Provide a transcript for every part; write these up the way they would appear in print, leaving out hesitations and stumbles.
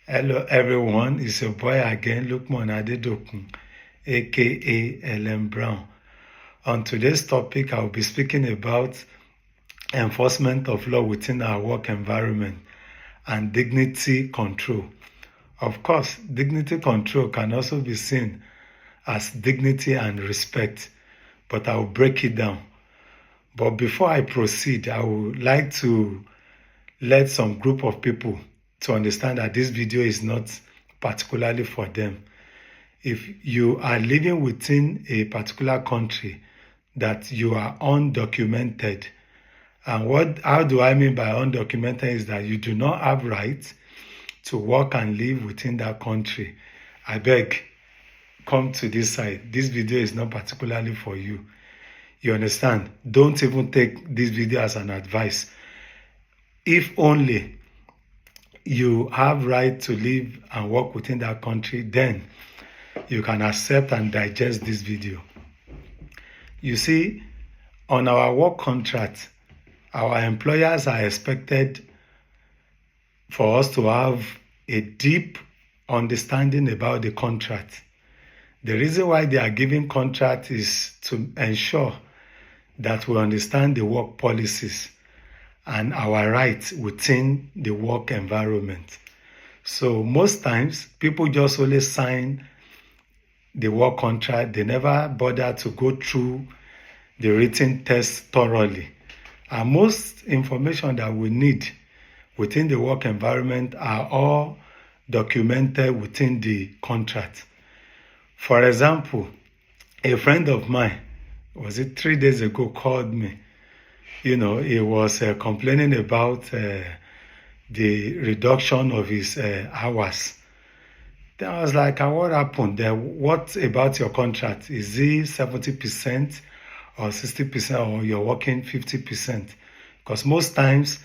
Hello everyone, it's your boy again, Lukman Adedokun, aka LM Brown. On today's topic, I will be speaking about enforcement of law within our work environment and dignity control. Of course, dignity control can also be seen as dignity and respect, but I will break it down. But before I proceed, I would like to let some group of people to understand that this video is not particularly for them. If you are living within a particular country that you are undocumented, and how do I mean by undocumented is that you do not have rights to work and live within that country, I beg, come to this side. This video is not particularly for you. You understand? Don't even take this video as an advice. If only you have right to live and work within that country, then you can accept and digest this video. You see, on our work contract, our employers are expected for us to have a deep understanding about the contract. The reason why they are giving contract is to ensure that we understand the work policies and our rights within the work environment. So most times, people just only sign the work contract. They never bother to go through the written test thoroughly. And most information that we need within the work environment are all documented within the contract. For example, a friend of mine, was it 3 days ago, called me. He was complaining about the reduction of his hours. Then I was like, what happened? What about your contract? Is it 70% or 60% or you're working 50%? Because most times,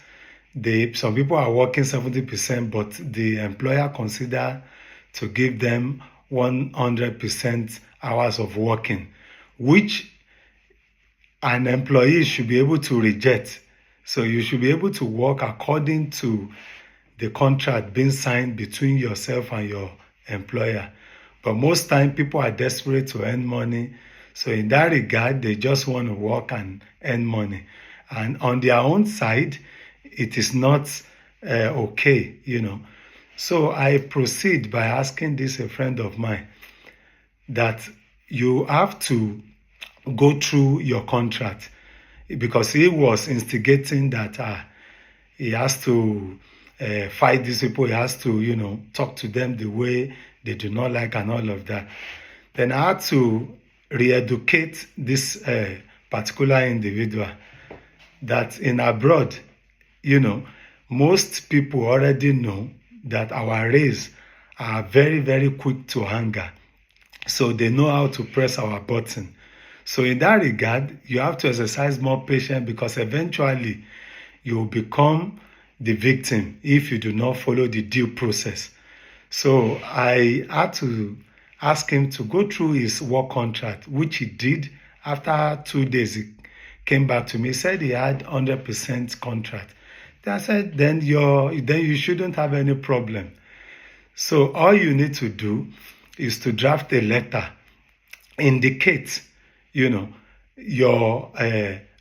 some people are working 70%, but the employer consider to give them 100% hours of working, which an employee should be able to reject. So you should be able to work according to the contract being signed between yourself and your employer. But most time people are desperate to earn money. So in that regard, they just want to work and earn money. And on their own side, it is not okay. So I proceed by asking this, a friend of mine, that you have to go through your contract, because he was instigating that he has to fight these people. He has to, talk to them the way they do not like and all of that. Then I had to re-educate this particular individual that in abroad, most people already know that our race are very, very quick to anger. So they know how to press our button. So in that regard, you have to exercise more patience, because eventually you will become the victim if you do not follow the due process. So I had to ask him to go through his work contract, which he did. After 2 days, he came back to me. He said he had 100% contract. Then I said, then you shouldn't have any problem. So all you need to do is to draft a letter, indicate your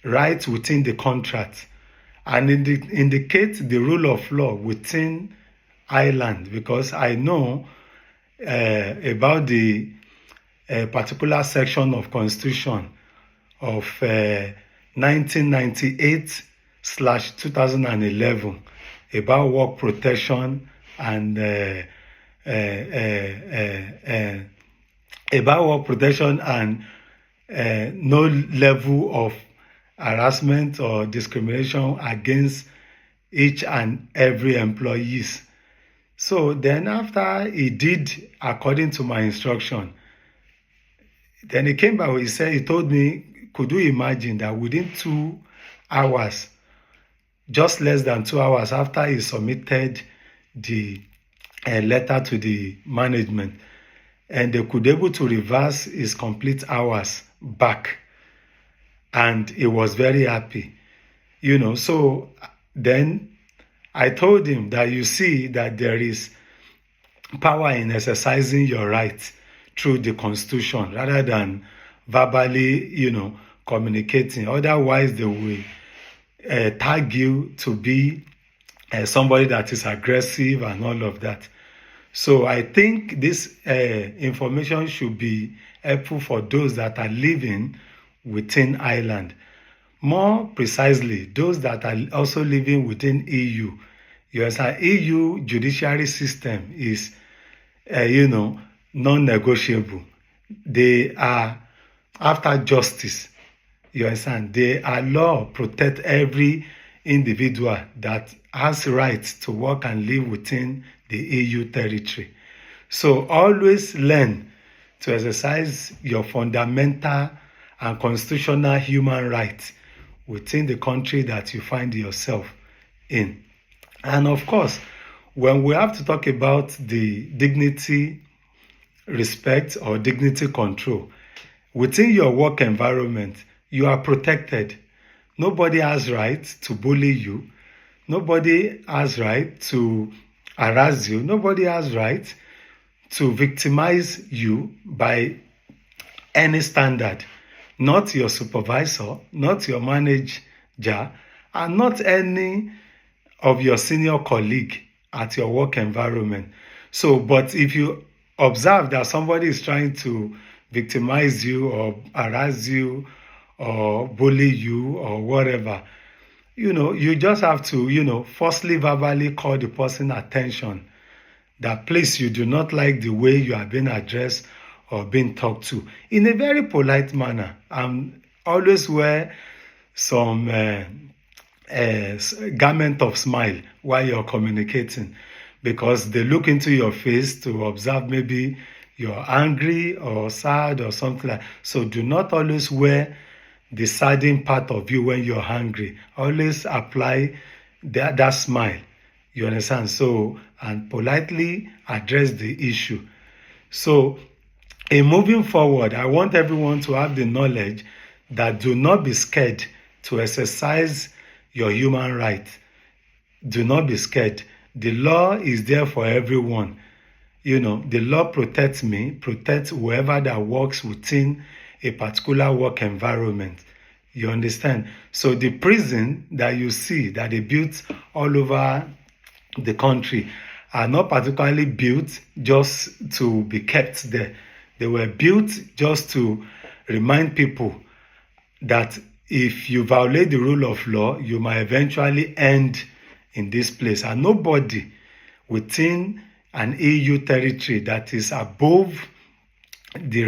rights within the contract, and indicate the rule of law within Ireland, because I know about the particular section of Constitution of 1998/2011 about work protection and no level of harassment or discrimination against each and every employees. So then after he did according to my instruction, then he came back, he told me, could you imagine that within 2 hours, just less than 2 hours after he submitted the letter to the management, and they could able to reverse his complete hours back, and he was very happy. So then I told him that, you see that there is power in exercising your rights through the constitution rather than verbally, communicating. Otherwise, they will tag you to be somebody that is aggressive and all of that. So I think this information should be helpful for those that are living within Ireland. More precisely, those that are also living within EU. Yes, our EU judiciary system is, non-negotiable. They are after justice. You understand? They are law protect every individual that has rights to work and live within the EU territory. So always learn to exercise your fundamental and constitutional human rights within the country that you find yourself in. And of course, when we have to talk about the dignity, respect, or dignity control, within your work environment, you are protected. Nobody has right to bully you. Nobody has right to harass you. Nobody has right to victimize you by any standard. Not your supervisor, not your manager, and not any of your senior colleague at your work environment. So, but if you observe that somebody is trying to victimize you or harass you or bully you or whatever, you just have to, firstly verbally call the person attention that please, you do not like the way you are being addressed or being talked to in a very polite manner. Always wear some garment of smile while you're communicating, because they look into your face to observe maybe you're angry or sad or something like that. So do not always wear the saddened part of you when you're hungry. Always apply that smile. You understand? So, and politely address the issue. So, in moving forward, I want everyone to have the knowledge that do not be scared to exercise your human rights. Do not be scared. The law is there for everyone. The law protects me, protects whoever that works within a particular work environment. You understand? So the prison that you see that they built all over the country are not particularly built just to be kept there. They were built just to remind people that if you violate the rule of law, you might eventually end in this place. And nobody within an EU territory that is above the